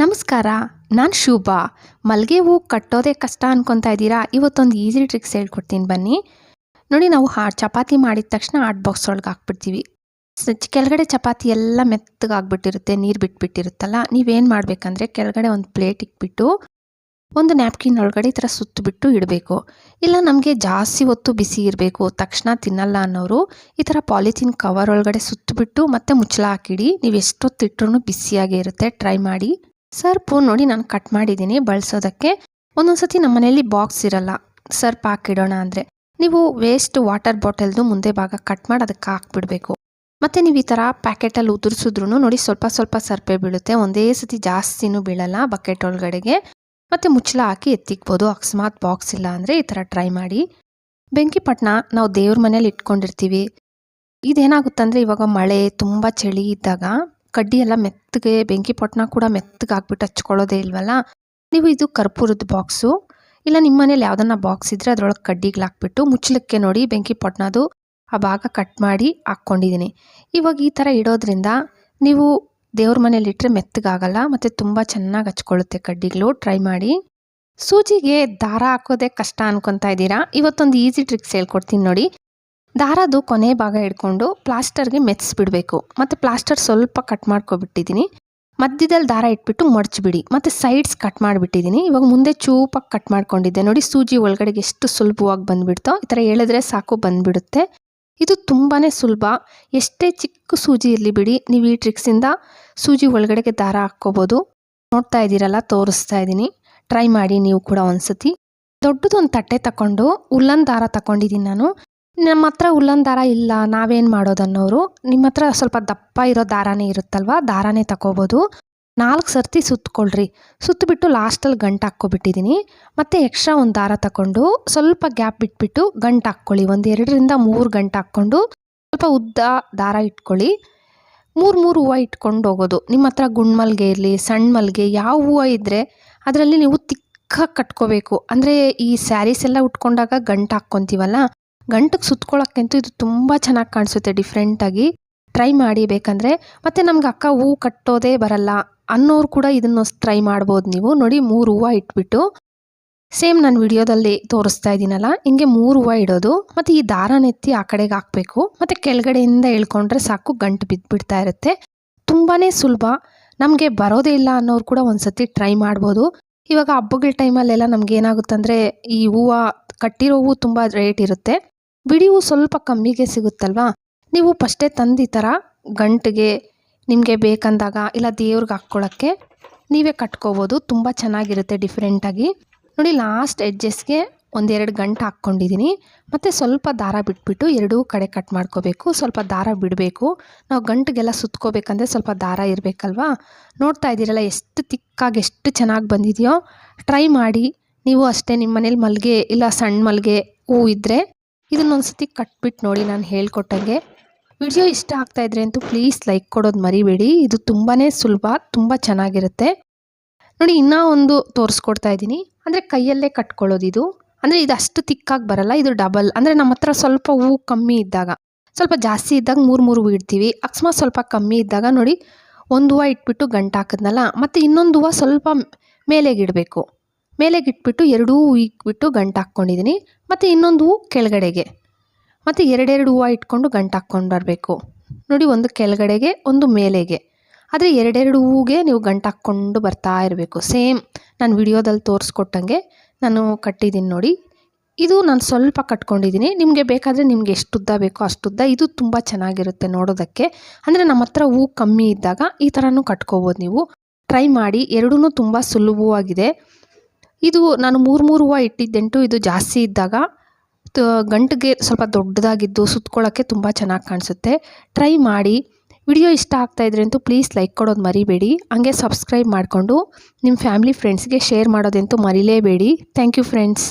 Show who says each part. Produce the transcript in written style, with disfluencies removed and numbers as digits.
Speaker 1: ನಮಸ್ಕಾರ, ನಾನು ಶುಭ. ಮಲ್ಲಿಗೆ ಹೂ ಕಟ್ಟೋದೇ ಕಷ್ಟ ಅನ್ಕೊತಾ ಇದ್ದೀರಾ? ಇವತ್ತೊಂದು ಈಸಿ ಟ್ರಿಕ್ಸ್ ಹೇಳ್ಕೊಡ್ತೀನಿ ಬನ್ನಿ. ನೋಡಿ, ನಾವು ಚಪಾತಿ ಮಾಡಿದ ತಕ್ಷಣ ಹಾಟ್ ಬಾಕ್ಸ್ ಒಳಗೆ ಹಾಕ್ಬಿಡ್ತೀವಿ. ಕೆಳಗಡೆ ಚಪಾತಿ ಎಲ್ಲ ಮೆತ್ತಗಾಗ್ಬಿಟ್ಟಿರುತ್ತೆ, ನೀರು ಬಿಟ್ಬಿಟ್ಟಿರುತ್ತಲ್ಲ. ನೀವೇನು ಮಾಡಬೇಕಂದ್ರೆ ಕೆಳಗಡೆ ಒಂದು ಪ್ಲೇಟ್ ಇಟ್ಬಿಟ್ಟು ಒಂದು ನ್ಯಾಪ್ಕಿನ್ ಒಳಗಡೆ ಈ ಥರ ಸುತ್ತಬಿಟ್ಟು ಇಡಬೇಕು. ಇಲ್ಲ ನಮಗೆ ಜಾಸ್ತಿ ಹೊತ್ತು ಬಿಸಿ ಇರಬೇಕು, ತಕ್ಷಣ ತಿನ್ನಲ್ಲ ಅನ್ನೋರು ಈ ಥರ ಪಾಲಿಥೀನ್ ಕವರ್ ಒಳಗಡೆ ಸುತ್ತಬಿಟ್ಟು ಮತ್ತೆ ಮುಚ್ಚಳ ಹಾಕಿಡಿ. ನೀವು ಎಷ್ಟೊತ್ತಿಟ್ರೂ ಬಿಸಿಯಾಗೇ ಇರುತ್ತೆ. ಟ್ರೈ ಮಾಡಿ. ಸರ್ಪು ನೋಡಿ ನಾನು ಕಟ್ ಮಾಡಿದ್ದೀನಿ ಬಳಸೋದಕ್ಕೆ. ಒಂದೊಂದ್ಸತಿ ನಮ್ಮ ಮನೆಯಲ್ಲಿ ಬಾಕ್ಸ್ ಇರಲ್ಲ ಸರ್ಪ್ ಹಾಕಿಡೋಣ ಅಂದರೆ, ನೀವು ವೇಸ್ಟ್ ವಾಟರ್ ಬಾಟಲ್ದು ಮುಂದೆ ಭಾಗ ಕಟ್ ಮಾಡಿ ಅದಕ್ಕೆ ಹಾಕ್ಬಿಡ್ಬೇಕು. ಮತ್ತು ನೀವು ಈ ಥರ ಪ್ಯಾಕೆಟಲ್ಲಿ ಉದುರಿಸಿದ್ರೂ ನೋಡಿ ಸ್ವಲ್ಪ ಸ್ವಲ್ಪ ಸರ್ಪೆ ಬೀಳುತ್ತೆ, ಒಂದೇ ಸತಿ ಜಾಸ್ತಿನೂ ಬೀಳಲ್ಲ ಬಕೆಟ್ ಒಳಗಡೆಗೆ. ಮತ್ತು ಮುಚ್ಚಳ ಹಾಕಿ ಎತ್ತಿಕ್ಬೋದು ಅಕಸ್ಮಾತ್ ಬಾಕ್ಸ್ ಇಲ್ಲ ಅಂದರೆ. ಈ ಥರ ಟ್ರೈ ಮಾಡಿ. ಬೆಂಕಿ ಪಟ್ಟಣ ನಾವು ದೇವ್ರ ಮನೇಲಿ ಇಟ್ಕೊಂಡಿರ್ತೀವಿ. ಇದೇನಾಗುತ್ತಂದರೆ ಇವಾಗ ಮಳೆ ತುಂಬ ಚಳಿ ಇದ್ದಾಗ ಕಡ್ಡಿ ಎಲ್ಲ ಮೆತ್ತಗೆ, ಬೆಂಕಿ ಪೊಟ್ಟಣ ಕೂಡ ಮೆತ್ತಗೆ ಹಾಕ್ಬಿಟ್ಟು ಹಚ್ಕೊಳ್ಳೋದೇ ಇಲ್ವಲ್ಲ. ನೀವು ಇದು ಕರ್ಪೂರದ ಬಾಕ್ಸು ಇಲ್ಲ ನಿಮ್ಮ ಮನೇಲಿ ಯಾವುದನ್ನ ಬಾಕ್ಸ್ ಇದ್ದರೆ ಅದರೊಳಗೆ ಕಡ್ಡಿಗಳು ಹಾಕ್ಬಿಟ್ಟು ಮುಚ್ಚಲಕ್ಕೆ ನೋಡಿ ಬೆಂಕಿ ಪೊಟ್ಟಣದು ಆ ಭಾಗ ಕಟ್ ಮಾಡಿ ಹಾಕ್ಕೊಂಡಿದ್ದೀನಿ. ಇವಾಗ ಈ ಥರ ಇಡೋದ್ರಿಂದ ನೀವು ದೇವ್ರ ಮನೇಲಿ ಇಟ್ಟರೆ ಮೆತ್ತಗಾಗಲ್ಲ ಮತ್ತು ತುಂಬ ಚೆನ್ನಾಗಿ ಹಚ್ಕೊಳ್ಳುತ್ತೆ ಕಡ್ಡಿಗಳು. ಟ್ರೈ ಮಾಡಿ. ಸೂಜಿಗೆ ದಾರ ಹಾಕೋದೇ ಕಷ್ಟ ಅನ್ಕೊತಾ ಇದ್ದೀರಾ? ಇವತ್ತೊಂದು ಈಸಿ ಟ್ರಿಕ್ಸ್ ಹೇಳ್ಕೊಡ್ತೀನಿ ನೋಡಿ. ದಾರದು ಕೊನೆ ಭಾಗ ಹಿಡ್ಕೊಂಡು ಪ್ಲಾಸ್ಟರ್ಗೆ ಮೆತ್ತಿಸ್ಬಿಡ್ಬೇಕು. ಮತ್ತು ಪ್ಲಾಸ್ಟರ್ ಸ್ವಲ್ಪ ಕಟ್ ಮಾಡ್ಕೊಬಿಟ್ಟಿದ್ದೀನಿ. ಮಧ್ಯದಲ್ಲಿ ದಾರ ಇಟ್ಬಿಟ್ಟು ಮಡಚಿಬಿಡಿ. ಮತ್ತು ಸೈಡ್ಸ್ ಕಟ್ ಮಾಡಿಬಿಟ್ಟಿದ್ದೀನಿ. ಇವಾಗ ಮುಂದೆ ಚೂಪಾಗಿ ಕಟ್ ಮಾಡ್ಕೊಂಡಿದ್ದೆ ನೋಡಿ. ಸೂಜಿ ಒಳಗಡೆಗೆ ಎಷ್ಟು ಸುಲಭವಾಗಿ ಬಂದುಬಿಡ್ತೋ. ಈ ಥರ ಹೇಳಿದ್ರೆ ಸಾಕು ಬಂದುಬಿಡುತ್ತೆ. ಇದು ತುಂಬಾ ಸುಲಭ. ಎಷ್ಟೇ ಚಿಕ್ಕ ಸೂಜಿ ಇರಲಿ ಬಿಡಿ, ನೀವು ಈ ಟ್ರಿಕ್ಸಿಂದ ಸೂಜಿ ಒಳಗಡೆಗೆ ದಾರ ಹಾಕ್ಕೋಬೋದು. ನೋಡ್ತಾ ಇದ್ದೀರಲ್ಲ, ತೋರಿಸ್ತಾ ಇದ್ದೀನಿ. ಟ್ರೈ ಮಾಡಿ ನೀವು ಕೂಡ ಒಂದ್ಸತಿ. ದೊಡ್ಡದೊಂದು ತಟ್ಟೆ ತಗೊಂಡು ಉಲ್ಲನ್ ದಾರ ತಗೊಂಡಿದ್ದೀನಿ ನಾನು. ನಮ್ಮ ಹತ್ರ ಉಲ್ಲನ್ ದಾರ ಇಲ್ಲ, ನಾವೇನು ಮಾಡೋದನ್ನೋರು ನಿಮ್ಮ ಹತ್ರ ಸ್ವಲ್ಪ ದಪ್ಪ ಇರೋ ದಾರನೇ ಇರುತ್ತಲ್ವ, ದಾರನೇ ತಗೋಬೋದು. 4 ಸರ್ತಿ ಸುತ್ತಕೊಳ್ರಿ. ಸುತ್ತಬಿಟ್ಟು ಲಾಸ್ಟಲ್ಲಿ ಗಂಟು ಹಾಕ್ಕೊಬಿಟ್ಟಿದ್ದೀನಿ. ಮತ್ತು ಎಕ್ಸ್ಟ್ರಾ ಒಂದು ದಾರ ತಗೊಂಡು ಸ್ವಲ್ಪ ಗ್ಯಾಪ್ ಬಿಟ್ಬಿಟ್ಟು ಗಂಟು ಹಾಕ್ಕೊಳ್ಳಿ. ಒಂದು 2ರಿಂದ 3 ಗಂಟು ಹಾಕ್ಕೊಂಡು ಸ್ವಲ್ಪ ಉದ್ದ ದಾರ ಇಟ್ಕೊಳ್ಳಿ. 3 ಹೂವು ಇಟ್ಕೊಂಡು ಹೋಗೋದು. ನಿಮ್ಮ ಹತ್ರ ಗುಂಡು ಮಲ್ಲಿಗೆ ಇರಲಿ, ಸಣ್ಣ ಮಲ್ಲಿಗೆ, ಯಾವ ಹೂವು ಇದ್ದರೆ ಅದರಲ್ಲಿ ನೀವು ತಿಕ್ಕಾಗಿ ಕಟ್ಕೋಬೇಕು. ಅಂದರೆ ಈ ಸ್ಯಾರೀಸ್ ಎಲ್ಲ ಉಟ್ಕೊಂಡಾಗ ಗಂಟು ಹಾಕ್ಕೊತೀವಲ್ಲ, ಗಂಟಿಗೆ ಸುತ್ಕೊಳ್ಳೋಕ್ಕಂತೂ ಇದು ತುಂಬ ಚೆನ್ನಾಗಿ ಕಾಣಿಸುತ್ತೆ ಡಿಫ್ರೆಂಟಾಗಿ. ಟ್ರೈ ಮಾಡಿ ಬೇಕಂದರೆ. ಮತ್ತು ನಮ್ಗೆ ಅಕ್ಕ ಹೂವು ಕಟ್ಟೋದೇ ಬರಲ್ಲ ಅನ್ನೋರು ಕೂಡ ಇದನ್ನು ಟ್ರೈ ಮಾಡ್ಬೋದು ನೀವು. ನೋಡಿ, 3 ಹೂವು ಇಟ್ಬಿಟ್ಟು ಸೇಮ್ ನಾನು ವಿಡಿಯೋದಲ್ಲಿ ತೋರಿಸ್ತಾ ಇದ್ದೀನಲ್ಲ, ಹಿಂಗೆ 3 ಹೂವು ಇಡೋದು. ಮತ್ತು ಈ ದಾರನೆತ್ತಿ ಆ ಕಡೆಗೆ ಹಾಕಬೇಕು. ಮತ್ತು ಕೆಳಗಡೆಯಿಂದ ಇಳ್ಕೊಂಡ್ರೆ ಸಾಕು, ಗಂಟು ಬಿದ್ದುಬಿಡ್ತಾ ಇರುತ್ತೆ. ತುಂಬಾ ಸುಲಭ. ನಮಗೆ ಬರೋದೇ ಇಲ್ಲ ಅನ್ನೋರು ಕೂಡ ಒಂದು ಸತಿ ಟ್ರೈ ಮಾಡ್ಬೋದು. ಇವಾಗ ಹಬ್ಬಗಳ ಟೈಮಲ್ಲೆಲ್ಲ ನಮ್ಗೆ ಏನಾಗುತ್ತಂದರೆ ಈ ಹೂವು ಕಟ್ಟಿರೋ ಹೂವು ತುಂಬ ರೇಟ್ ಇರುತ್ತೆ, ಬಿಡಿ ಹೂವು ಸ್ವಲ್ಪ ಕಮ್ಮಿಗೆ ಸಿಗುತ್ತಲ್ವಾ. ನೀವು ಫಸ್ಟೇ ತಂದು ಈ ಥರ ಗಂಟಿಗೆ ನಿಮಗೆ ಬೇಕಂದಾಗ ಇಲ್ಲ ದೇವ್ರಿಗೆ ಹಾಕ್ಕೊಳ್ಳೋಕ್ಕೆ ನೀವೇ ಕಟ್ಕೋಬೋದು. ತುಂಬ ಚೆನ್ನಾಗಿರುತ್ತೆ ಡಿಫ್ರೆಂಟಾಗಿ. ನೋಡಿ, ಲಾಸ್ಟ್ ಎಡ್ಜಸ್ಗೆ 1-2 ಗಂಟು ಹಾಕ್ಕೊಂಡಿದ್ದೀನಿ. ಮತ್ತು ಸ್ವಲ್ಪ ದಾರ ಬಿಟ್ಬಿಟ್ಟು ಎರಡೂ ಕಡೆ ಕಟ್ ಮಾಡ್ಕೋಬೇಕು. ಸ್ವಲ್ಪ ದಾರ ಬಿಡಬೇಕು. ನಾವು ಗಂಟಿಗೆಲ್ಲ ಸುತ್ಕೋಬೇಕಂದ್ರೆ ಸ್ವಲ್ಪ ದಾರ ಇರಬೇಕಲ್ವಾ. ನೋಡ್ತಾ ಇದ್ದೀರಲ್ಲ ಎಷ್ಟು ತಿಕ್ಕಾಗಿ ಎಷ್ಟು ಚೆನ್ನಾಗಿ ಬಂದಿದೆಯೋ. ಟ್ರೈ ಮಾಡಿ ನೀವು ಅಷ್ಟೇ. ನಿಮ್ಮ ಮನೇಲಿ ಮಲ್ಲಿಗೆ ಇಲ್ಲ ಸಣ್ಣ ಮಲ್ಲಿಗೆ ಹೂ ಇದ್ದರೆ ಇದನ್ನೊಂದ್ಸತಿ ಕಟ್ಬಿಟ್ಟು ನೋಡಿ ನಾನು ಹೇಳ್ಕೊಟ್ಟಂಗೆ. ವಿಡಿಯೋ ಇಷ್ಟ ಆಗ್ತಾಯಿದ್ರೆ ಅಂತೂ ಪ್ಲೀಸ್ ಲೈಕ್ ಕೊಡೋದು ಮರಿಬೇಡಿ. ಇದು ತುಂಬಾ ಸುಲಭ, ತುಂಬ ಚೆನ್ನಾಗಿರುತ್ತೆ. ನೋಡಿ, ಇನ್ನೂ ಒಂದು ತೋರಿಸ್ಕೊಡ್ತಾ ಇದ್ದೀನಿ. ಅಂದರೆ ಕೈಯಲ್ಲೇ ಕಟ್ಕೊಳ್ಳೋದು ಇದು. ಅಂದರೆ ಇದು ಅಷ್ಟು ತಿಕ್ಕಾಗಿ ಬರಲ್ಲ, ಇದು ಡಬಲ್. ಅಂದರೆ ನಮ್ಮ ಹತ್ರ ಸ್ವಲ್ಪ ಹೂವು ಕಮ್ಮಿ ಇದ್ದಾಗ, ಸ್ವಲ್ಪ ಜಾಸ್ತಿ ಇದ್ದಾಗ 3 ಹೂವು ಇಡ್ತೀವಿ. ಅಕಸ್ಮಾತ್ ಸ್ವಲ್ಪ ಕಮ್ಮಿ ಇದ್ದಾಗ ನೋಡಿ, 1 ಹೂವು ಇಟ್ಬಿಟ್ಟು ಗಂಟು ಹಾಕಿದ್ನಲ್ಲ, ಮತ್ತು ಇನ್ನೊಂದು ಹೂವು ಸ್ವಲ್ಪ ಮೇಲೆಗಿಡಬೇಕು. ಮೇಲೆಗಿಟ್ಬಿಟ್ಟು 2 ಹೂವು ಇಟ್ಬಿಟ್ಟು ಗಂಟು ಹಾಕ್ಕೊಂಡಿದ್ದೀನಿ. ಮತ್ತು ಇನ್ನೊಂದು ಹೂವು ಕೆಳಗಡೆಗೆ, ಮತ್ತು 2 ಹೂವು ಇಟ್ಕೊಂಡು ಗಂಟು ಹಾಕ್ಕೊಂಡು ಬರಬೇಕು. ನೋಡಿ, ಒಂದು ಕೆಳಗಡೆಗೆ ಒಂದು ಮೇಲೆಗೆ. ಆದರೆ 2 ಹೂವಿಗೆ ನೀವು ಗಂಟು ಹಾಕ್ಕೊಂಡು ಬರ್ತಾ ಇರಬೇಕು. ಸೇಮ್ ನಾನು ವಿಡಿಯೋದಲ್ಲಿ ತೋರಿಸ್ಕೊಟ್ಟಂಗೆ ನಾನು ಕಟ್ಟಿದ್ದೀನಿ ನೋಡಿ. ಇದು ನಾನು ಸ್ವಲ್ಪ ಕಟ್ಕೊಂಡಿದ್ದೀನಿ. ನಿಮಗೆ ಬೇಕಾದರೆ ನಿಮಗೆ ಎಷ್ಟು ಉದ್ದ ಬೇಕೋ ಅಷ್ಟುದ್ದ. ಇದು ತುಂಬ ಚೆನ್ನಾಗಿರುತ್ತೆ ನೋಡೋದಕ್ಕೆ. ಅಂದರೆ ನಮ್ಮ ಹತ್ರ ಹೂವು ಕಮ್ಮಿ ಇದ್ದಾಗ ಈ ಥರನೂ ಕಟ್ಕೋಬೋದು ನೀವು. ಟ್ರೈ ಮಾಡಿ. ಎರಡೂ ತುಂಬ ಸುಲಭವಾಗಿದೆ. ಇದು ನಾನು 3 ಹೂವು ಇಟ್ಟಿದ್ದಂಟು ಇದು ಜಾಸ್ತಿ ಇದ್ದಾಗ ಗಂಟಿಗೆ ಸ್ವಲ್ಪ ದೊಡ್ಡದಾಗಿದ್ದು ಸುತ್ಕೊಳ್ಳೋಕ್ಕೆ ತುಂಬ ಚೆನ್ನಾಗಿ ಕಾಣಿಸುತ್ತೆ. ಟ್ರೈ ಮಾಡಿ. ವಿಡಿಯೋ ಇಷ್ಟ ಆಗ್ತಾಯಿದ್ರೆ ಅಂತೂ ಪ್ಲೀಸ್ ಲೈಕ್ ಕೊಡೋದು ಮರಿಬೇಡಿ. ಹಂಗೆ ಸಬ್ಸ್ಕ್ರೈಬ್ ಮಾಡಿಕೊಂಡು ನಿಮ್ಮ ಫ್ಯಾಮಿಲಿ ಫ್ರೆಂಡ್ಸ್ಗೆ ಶೇರ್ ಮಾಡೋದಂತೂ ಮರಿಲೇಬೇಡಿ. Thank you friends.